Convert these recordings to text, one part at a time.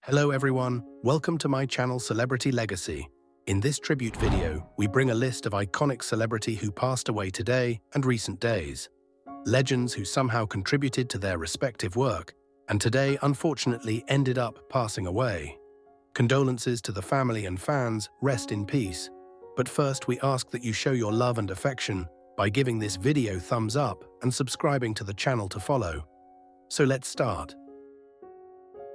Hello everyone, welcome to my channel Celebrity Legacy. In this tribute video, we bring a list of iconic celebrity who passed away today and recent days. Legends who somehow contributed to their respective work, and today unfortunately ended up passing away. Condolences to the family and fans, rest in peace. But first we ask that you show your love and affection by giving this video thumbs up and subscribing to the channel to follow. So let's start.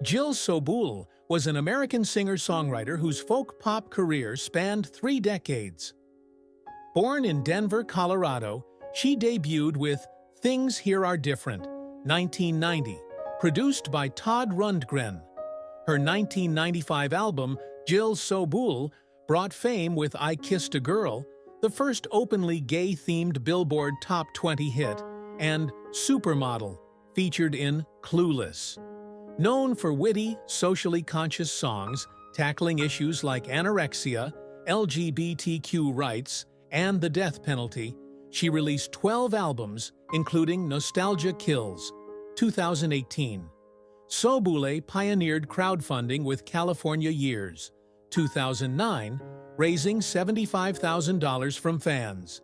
Jill Sooul was an American singer-songwriter whose folk-pop career spanned 3 decades. Born in Denver, Colorado, she debuted with Things Here Are Different, 1990, produced by Todd Rundgren. Her 1995 album, Jill Sooul, brought fame with I Kissed a Girl, the first openly gay-themed Billboard Top 20 hit, and Supermodel, featured in Clueless. Known for witty, socially conscious songs tackling issues like anorexia, LGBTQ rights, and the death penalty, she released 12 albums, including Nostalgia Kills, 2018. Sooul pioneered crowdfunding with California Years, 2009, raising $75,000 from fans.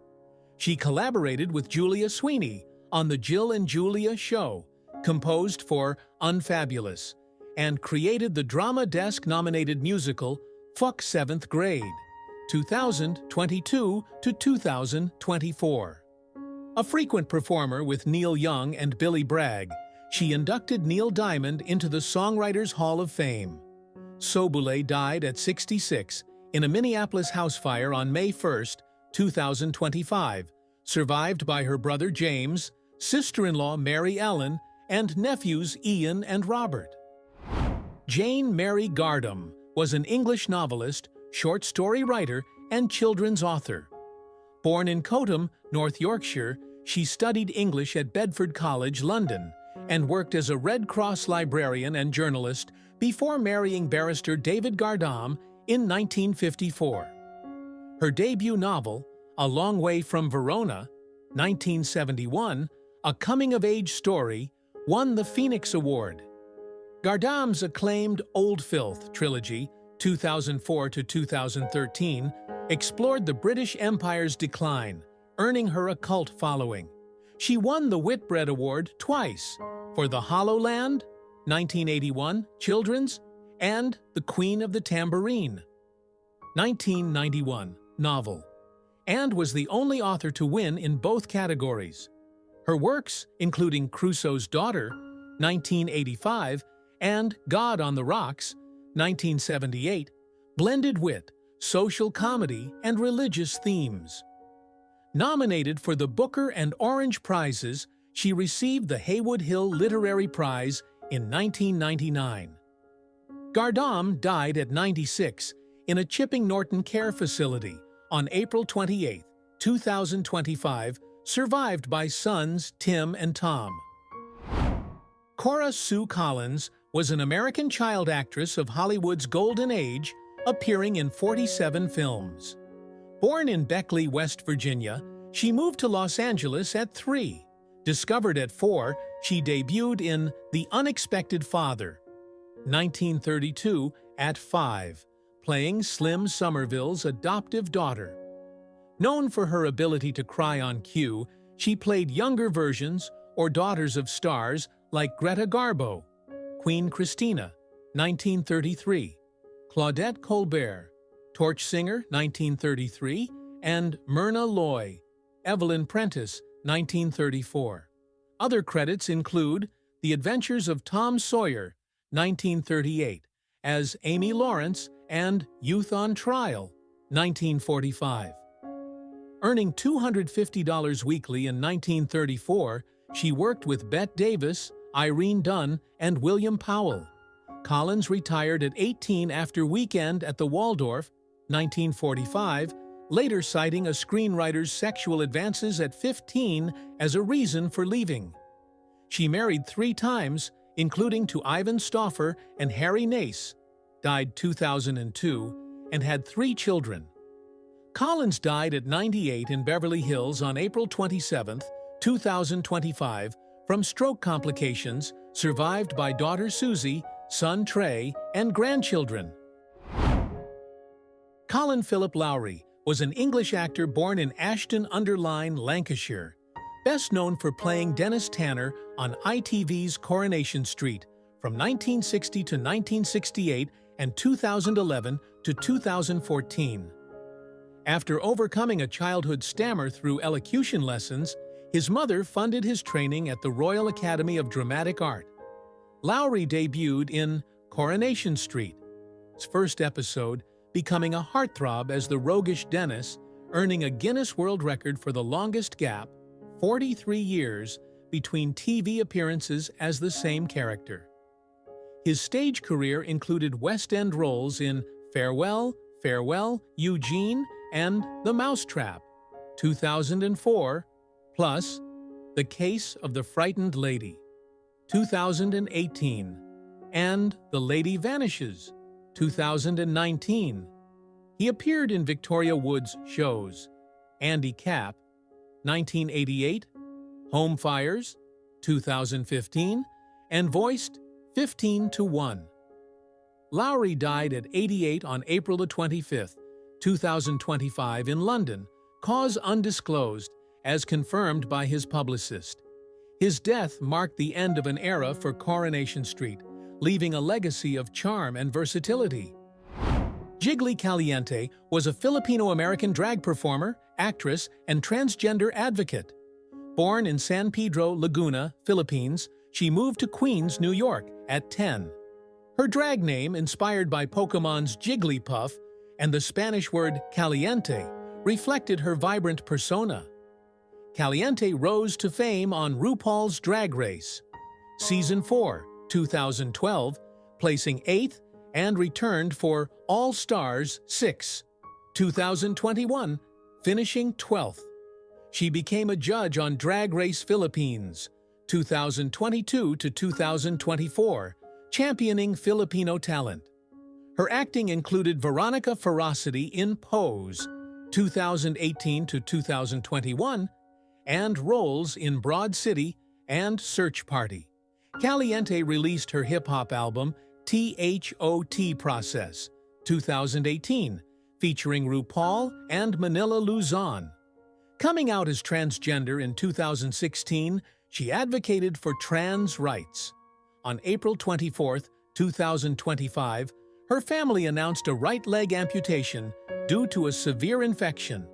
She collaborated with Julia Sweeney on The Jill and Julia Show, composed for Unfabulous, and created the Drama Desk-nominated musical Fuck 7th Grade, 2022 to 2024. A frequent performer with Neil Young and Billy Bragg, she inducted Neil Diamond into the Songwriters Hall of Fame. Sooul died at 66 in a Minneapolis house fire on May 1, 2025, survived by her brother James, sister-in-law Mary Ellen, and nephews Ian and Robert. Jane Mary Gardam was an English novelist, short story writer, and children's author. Born in Cotham, North Yorkshire, she studied English at Bedford College, London, and worked as a Red Cross librarian and journalist before marrying barrister David Gardam in 1954. Her debut novel, A Long Way from Verona, 1971, a coming-of-age story, won the Phoenix Award. Gardam's acclaimed Old Filth trilogy, 2004 to 2013, explored the British Empire's decline, earning her a cult following. She won the Whitbread Award twice, for The Hollow Land, 1981, children's, and The Queen of the Tambourine, 1991, novel, and was the only author to win in both categories. Her works, including Crusoe's Daughter, 1985, and God on the Rocks, 1978, blended wit, social comedy, and religious themes. Nominated for the Booker and Orange Prizes, she received the Haywood Hill Literary Prize in 1999. Gardam died at 96 in a Chipping Norton care facility on April 28, 2025, survived by sons Tim and Tom. Korra Sue Collins was an American child actress of Hollywood's golden age, appearing in 47 films. Born in Beckley, West Virginia, she moved to Los Angeles at 3. Discovered at 4, she debuted in The Unexpected Father, 1932, at 5, playing Slim Somerville's adoptive daughter. Known for her ability to cry on cue, she played younger versions or daughters of stars like Greta Garbo, Queen Christina, 1933, Claudette Colbert, Torch Singer, 1933, and Myrna Loy, Evelyn Prentice, 1934. Other credits include The Adventures of Tom Sawyer, 1938, as Amy Lawrence, and Youth on Trial, 1945. Earning $250 weekly in 1934, she worked with Bette Davis, Irene Dunne, and William Powell. Collins retired at 18 after Weekend at the Waldorf, 1945, later citing a screenwriter's sexual advances at 15 as a reason for leaving. She married 3 times, including to Ivan Stauffer and Harry Nace, died 2002, and had 3 children. Collins died at 98 in Beverly Hills on April 27, 2025, from stroke complications, survived by daughter Susie, son Trey, and grandchildren. Colin Philip Lowry was an English actor born in Ashton-under-Lyne, Lancashire, best known for playing Dennis Tanner on ITV's Coronation Street from 1960 to 1968 and 2011 to 2014. After overcoming a childhood stammer through elocution lessons, his mother funded his training at the Royal Academy of Dramatic Art. Lowry debuted in Coronation Street, its first episode, becoming a heartthrob as the roguish Dennis, earning a Guinness World Record for the longest gap, 43 years, between TV appearances as the same character. His stage career included West End roles in Farewell, Farewell, Eugene, and The Mousetrap, 2004, plus The Case of the Frightened Lady, 2018, and The Lady Vanishes, 2019. He appeared in Victoria Wood's shows Andy Capp, 1988, Home Fires, 2015, and voiced 15 to 1. Lowry died at 88 on April 25, 2025 in London, cause undisclosed, as confirmed by his publicist. His death marked the end of an era for Coronation Street, leaving a legacy of charm and versatility. Jiggly Caliente was a Filipino-American drag performer, actress, and transgender advocate. Born in San Pedro, Laguna, Philippines, she moved to Queens, New York at 10. Her drag name, inspired by Pokemon's Jigglypuff and the Spanish word caliente, reflected her vibrant persona. Caliente rose to fame on RuPaul's Drag Race, Season 4, 2012, placing 8th, and returned for All Stars 6, 2021, finishing 12th. She became a judge on Drag Race Philippines, 2022 to 2024, championing Filipino talent. Her acting included Veronica Ferocity in Pose, 2018 to 2021, and roles in Broad City and Search Party. Caliente released her hip-hop album THOT Process, 2018, featuring RuPaul and Manila Luzon. Coming out as transgender in 2016, she advocated for trans rights. On April 24, 2025, her family announced a right leg amputation due to a severe infection.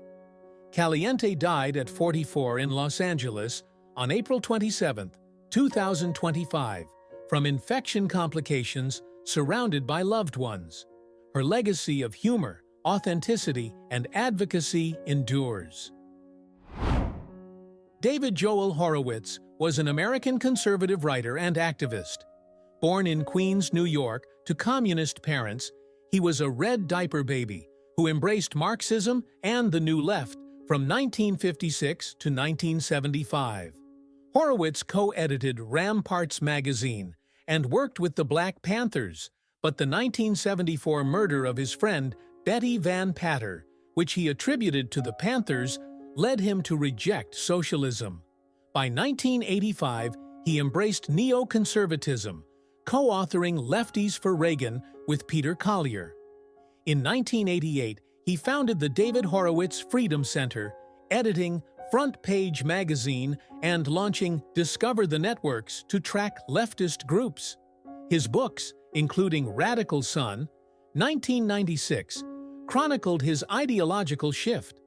Caliente died at 44 in Los Angeles on April 27, 2025, from infection complications surrounded by loved ones. Her legacy of humor, authenticity, and advocacy endures. David Joel Horowitz was an American conservative writer and activist. Born in Queens, New York, to communist parents, he was a red diaper baby who embraced Marxism and the New Left from 1956 to 1975. Horowitz co-edited Ramparts magazine and worked with the Black Panthers, but the 1974 murder of his friend Betty Van Patter, which he attributed to the Panthers, led him to reject socialism. By 1985, he embraced neoconservatism, co-authoring Lefties for Reagan with Peter Collier. In 1988, he founded the David Horowitz Freedom Center, editing Front Page magazine and launching Discover the Networks to track leftist groups. His books, including Radical Son, 1996, chronicled his ideological shift.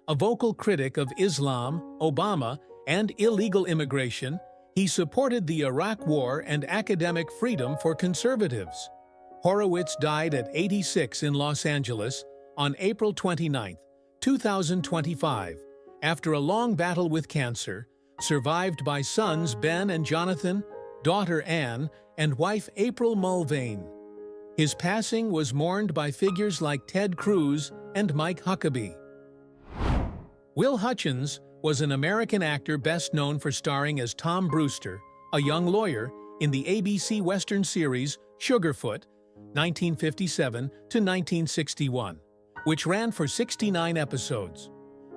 A vocal critic of Islam, Obama, and illegal immigration, he supported the Iraq War and academic freedom for conservatives. Horowitz died at 86 in Los Angeles on April 29, 2025, after a long battle with cancer, survived by sons Ben and Jonathan, daughter Anne, and wife April Mulvane. His passing was mourned by figures like Ted Cruz and Mike Huckabee. Will Hutchins was an American actor best known for starring as Tom Brewster, a young lawyer, in the ABC Western series Sugarfoot, 1957 to 1961, which ran for 69 episodes.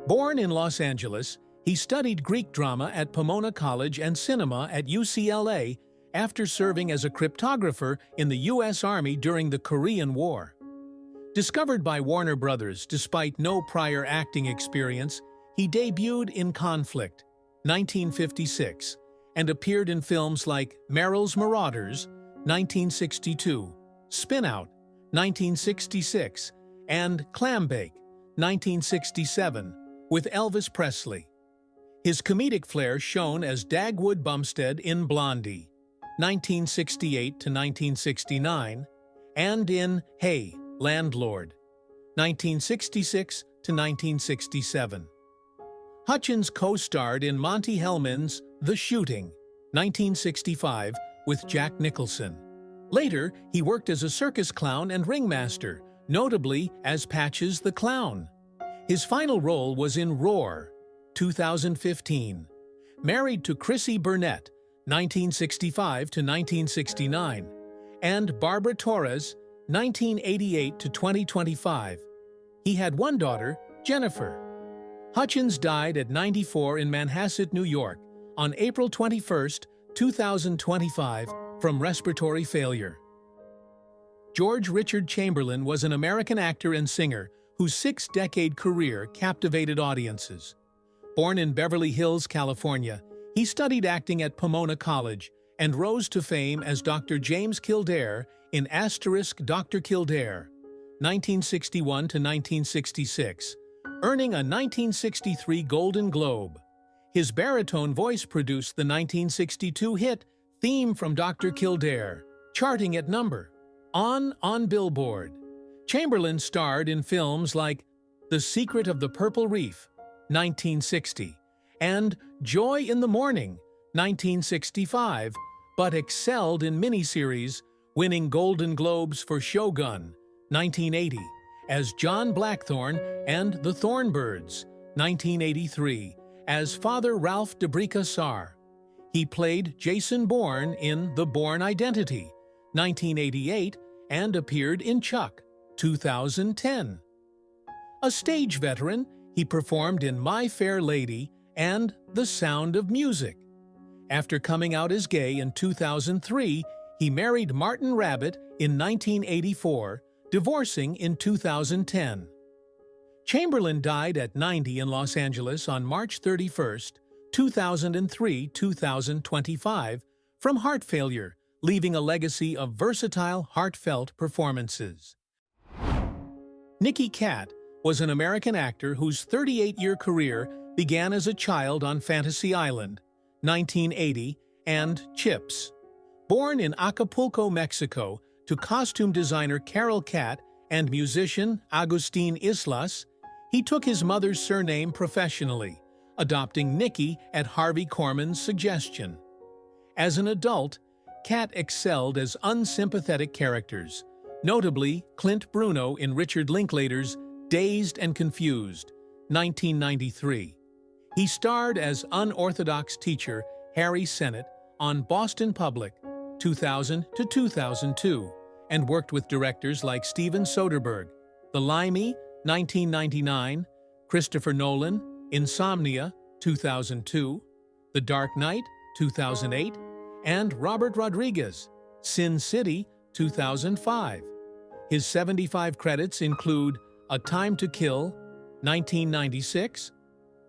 Born in Los Angeles, he studied Greek drama at Pomona College and cinema at UCLA after serving as a cryptographer in the U.S. Army during the Korean War. Discovered by Warner Brothers despite no prior acting experience, he debuted in Conflict, 1956, and appeared in films like Merrill's Marauders, 1962, Spin Out, 1966, and Clambake, 1967, with Elvis Presley. His comedic flair shone as Dagwood Bumstead in Blondie, 1968 to 1969, and in Hey, Landlord, 1966 to 1967. Hutchins co-starred in Monty Hellman's The Shooting, 1965, with Jack Nicholson. Later, he worked as a circus clown and ringmaster, notably as Patches the Clown. His final role was in Roar, 2015. Married to Chrissy Burnett, 1965 to 1969, and Barbara Torres, 1988 to 2025. He had one daughter, Jennifer. Hutchins died at 94 in Manhasset, New York, on April 21, 2025, from respiratory failure. George Richard Chamberlain was an American actor and singer whose six-decade career captivated audiences. Born in Beverly Hills, California, he studied acting at Pomona College and rose to fame as Dr. James Kildare in Dr. Kildare, 1961 to 1966, earning a 1963 Golden Globe. His baritone voice produced the 1962 hit Theme from Dr. Kildare, charting at number on Billboard. Chamberlain starred in films like The Secret of the Purple Reef, 1960, and Joy in the Morning, 1965, but excelled in miniseries, winning Golden Globes for Shogun, 1980, as John Blackthorne, and The Thornbirds, 1983, as Father Ralph DeBricassar. He played Jason Bourne in The Bourne Identity, 1988, and appeared in Chuck, 2010. A stage veteran, he performed in My Fair Lady and The Sound of Music. After coming out as gay in 2003, he married Martin Rabbit in 1984, divorcing in 2010. Chamberlain died at 90 in Los Angeles on March 31, 2003-2025, from heart failure, leaving a legacy of versatile, heartfelt performances. Nicky Katt was an American actor whose 38-year career began as a child on Fantasy Island, 1980, and Chips. Born in Acapulco, Mexico, to costume designer Carol Katt and musician Agustin Islas, he took his mother's surname professionally, adopting Nicky at Harvey Korman's suggestion. As an adult, Katt excelled as unsympathetic characters, notably Clint Bruno in Richard Linklater's Dazed and Confused, 1993. He starred as unorthodox teacher Harry Sennett on Boston Public, 2000 to 2002, and worked with directors like Steven Soderbergh, The Limey, 1999, Christopher Nolan, Insomnia, 2002, The Dark Knight, 2008, and Robert Rodriguez, Sin City, 2005. His 75 credits include A Time to Kill, 1996,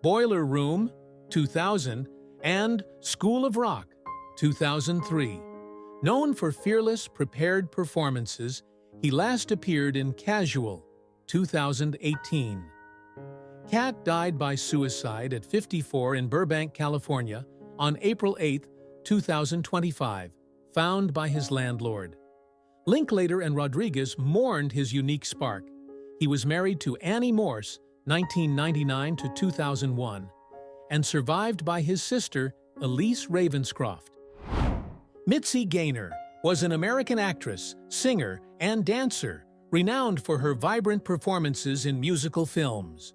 Boiler Room, 2000, and School of Rock, 2003. Known for fearless, prepared performances, he last appeared in Casual, 2018. Katt died by suicide at 54 in Burbank, California, on April 8, 2025, found by his landlord. Linklater and Rodriguez mourned his unique spark. He was married to Annie Morse, 1999 to 2001, and survived by his sister, Elise Ravenscroft. Mitzi Gaynor was an American actress, singer, and dancer, renowned for her vibrant performances in musical films.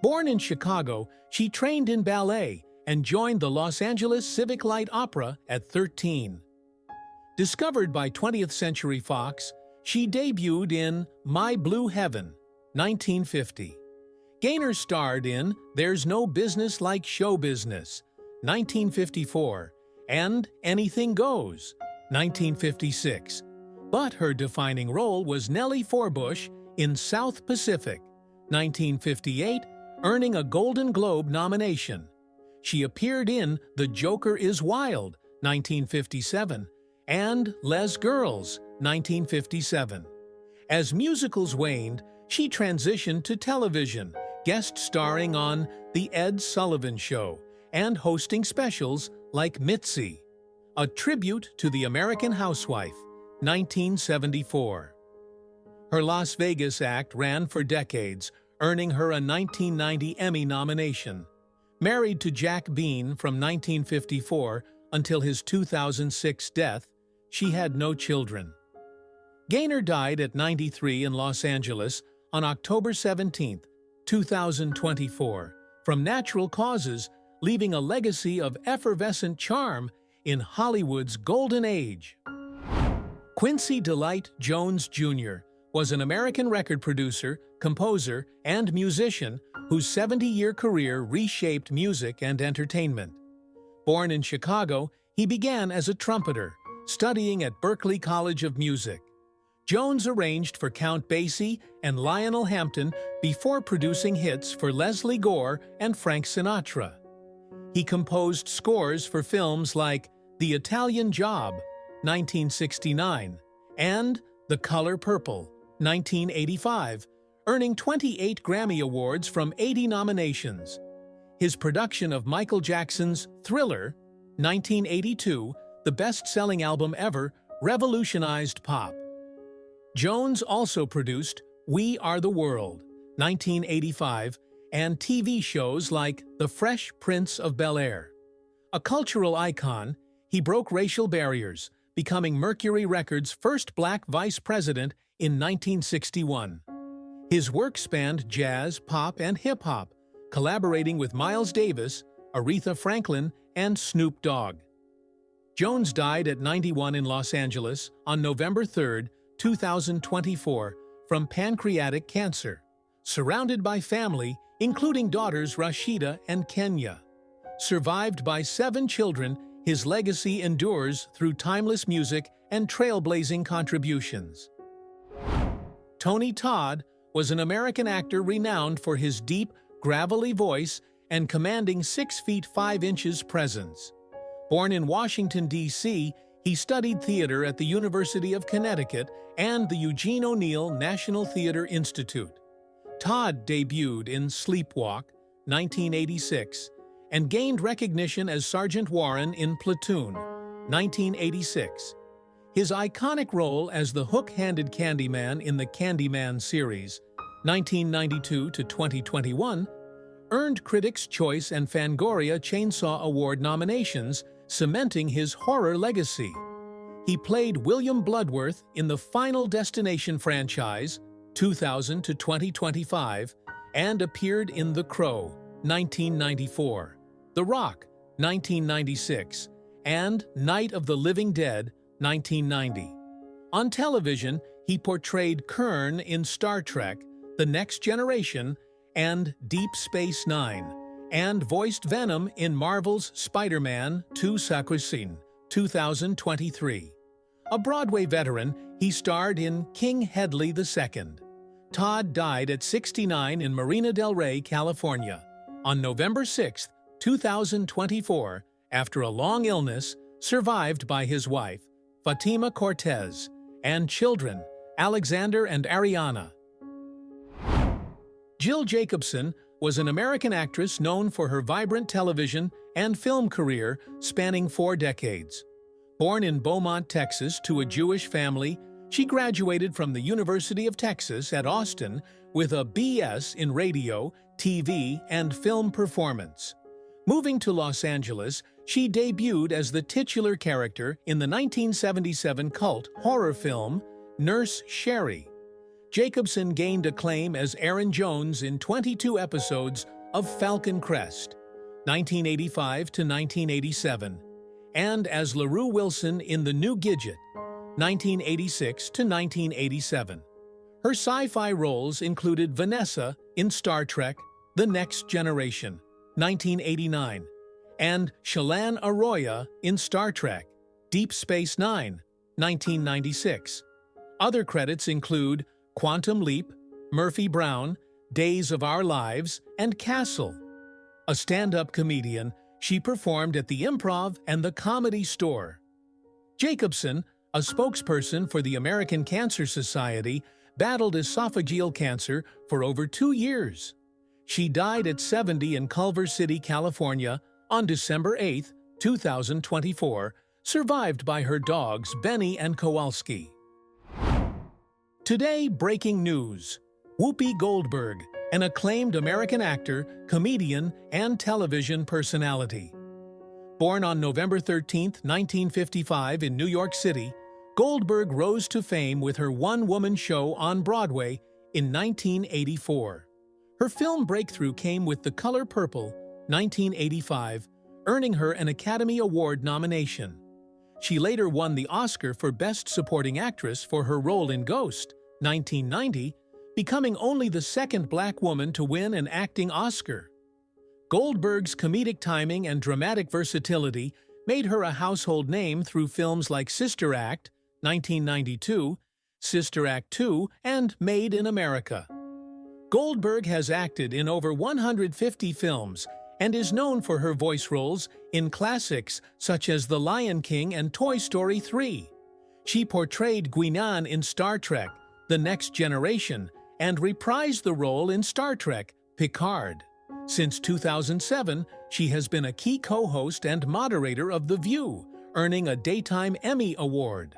Born in Chicago, she trained in ballet and joined the Los Angeles Civic Light Opera at 13. Discovered by 20th Century Fox, she debuted in My Blue Heaven, 1950. Gaynor starred in There's No Business Like Show Business, 1954, and Anything Goes, 1956. But her defining role was Nellie Forbush in South Pacific, 1958, earning a Golden Globe nomination. She appeared in The Joker is Wild, 1957, and Les Girls, 1957. As musicals waned, she transitioned to television, guest starring on The Ed Sullivan Show and hosting specials like Mitzi, a tribute to the American housewife, 1974. Her Las Vegas act ran for decades, earning her a 1990 Emmy nomination. Married to Jack Bean from 1954 until his 2006 death, she had no children. Gaynor died at 93 in Los Angeles on October 17, 2024, from natural causes, leaving a legacy of effervescent charm in Hollywood's golden age. Quincy Delight Jones Jr. was an American record producer, composer, and musician whose 70-year career reshaped music and entertainment. Born in Chicago, he began as a trumpeter, studying at Berklee College of Music. Jones arranged for Count Basie and Lionel Hampton before producing hits for Leslie Gore and Frank Sinatra. He composed scores for films like The Italian Job, 1969, and The Color Purple, 1985, earning 28 Grammy Awards from 80 nominations. His production of Michael Jackson's Thriller, 1982, the best-selling album ever, revolutionized pop. Jones also produced We Are the World, 1985, and TV shows like The Fresh Prince of Bel-Air. A cultural icon, he broke racial barriers, becoming Mercury Records' first black vice president in 1961. His work spanned jazz, pop, and hip-hop, collaborating with Miles Davis, Aretha Franklin, and Snoop Dogg. Jones died at 91 in Los Angeles on November 3, 2024, from pancreatic cancer, surrounded by family, including daughters Rashida and Kenya. Survived by 7 children, his legacy endures through timeless music and trailblazing contributions. Tony Todd was an American actor renowned for his deep, gravelly voice and commanding 6 feet 5 inches presence. Born in Washington, D.C., he studied theater at the University of Connecticut and the Eugene O'Neill National Theater Institute. Todd debuted in Sleepwalk, 1986, and gained recognition as Sergeant Warren in Platoon, 1986. His iconic role as the hook-handed Candyman in the Candyman series, 1992 to 2021, earned Critics' Choice and Fangoria Chainsaw Award nominations, cementing his horror legacy. He played William Bloodworth in the Final Destination franchise, 2000 to 2025, and appeared in The Crow, 1994, The Rock, 1996, and Night of the Living Dead, 1990. On television, he portrayed Kern in Star Trek, The Next Generation, and Deep Space Nine, and voiced Venom in Marvel's Spider-Man 2 Sakusin, 2023. A Broadway veteran, he starred in King Hedley II. Todd died at 69 in Marina del Rey, California, on November 6, 2024, after a long illness, survived by his wife, Fatima Cortez, and children, Alexander and Ariana. Jill Jacobson was an American actress known for her vibrant television and film career spanning 4 decades. Born in Beaumont, Texas, to a Jewish family, she graduated from the University of Texas at Austin with a B.S. in radio, TV, and film performance. Moving to Los Angeles, she debuted as the titular character in the 1977 cult horror film Nurse Sherry. Jacobson gained acclaim as Erin Jones in 22 episodes of Falcon Crest, 1985 to 1987, and as LaRue Wilson in The New Gidget, 1986 to 1987. Her sci-fi roles included Vanessa in Star Trek: The Next Generation, 1989, and Shalane Arroyo in Star Trek, Deep Space Nine, 1996. Other credits include Quantum Leap, Murphy Brown, Days of Our Lives, and Castle. A stand-up comedian, she performed at the Improv and the Comedy Store. Jacobson, a spokesperson for the American Cancer Society, battled esophageal cancer for over 2 years. She died at 70 in Culver City, California, on December 8, 2024, survived by her dogs Benny and Kowalski. Today, breaking news. Whoopi Goldberg, an acclaimed American actor, comedian, and television personality. Born on November 13, 1955 in New York City, Goldberg rose to fame with her one-woman show on Broadway in 1984. Her film breakthrough came with The Color Purple, 1985, earning her an Academy Award nomination. She later won the Oscar for Best Supporting Actress for her role in Ghost, 1990, becoming only the second Black woman to win an acting Oscar. Goldberg's comedic timing and dramatic versatility made her a household name through films like Sister Act, 1992, Sister Act 2, and Made in America. Goldberg has acted in over 150 films and is known for her voice roles in classics such as The Lion King and Toy Story 3. She portrayed Guinan in Star Trek: The Next Generation and reprised the role in Star Trek: Picard. Since 2007, she has been a key co-host and moderator of The View, earning a Daytime Emmy Award.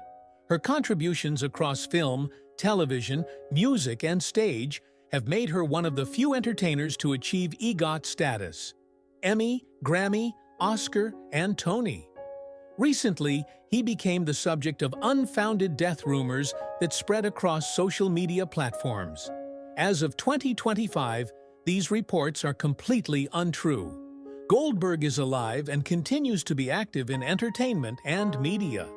Her contributions across film, television, music, and stage have made her one of the few entertainers to achieve EGOT status: Emmy, Grammy, Oscar, and Tony. Recently, he became the subject of unfounded death rumors that spread across social media platforms. As of 2025, these reports are completely untrue. Goldberg is alive and continues to be active in entertainment and media.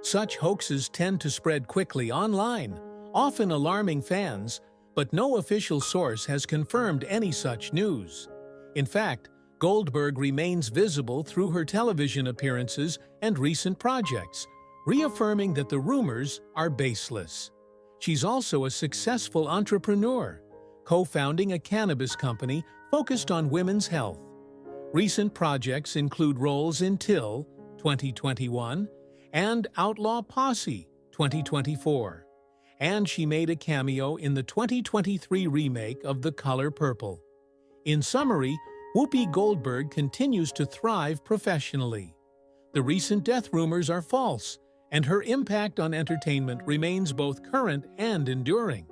Such hoaxes tend to spread quickly online, often alarming fans, but no official source has confirmed any such news. In fact, Goldberg remains visible through her television appearances and recent projects, reaffirming that the rumors are baseless. She's also a successful entrepreneur, co-founding a cannabis company focused on women's health. Recent projects include roles in Till, 2021, and Outlaw Posse, 2024. And she made a cameo in the 2023 remake of The Color Purple. In summary, Whoopi Goldberg continues to thrive professionally. The recent death rumors are false, and her impact on entertainment remains both current and enduring.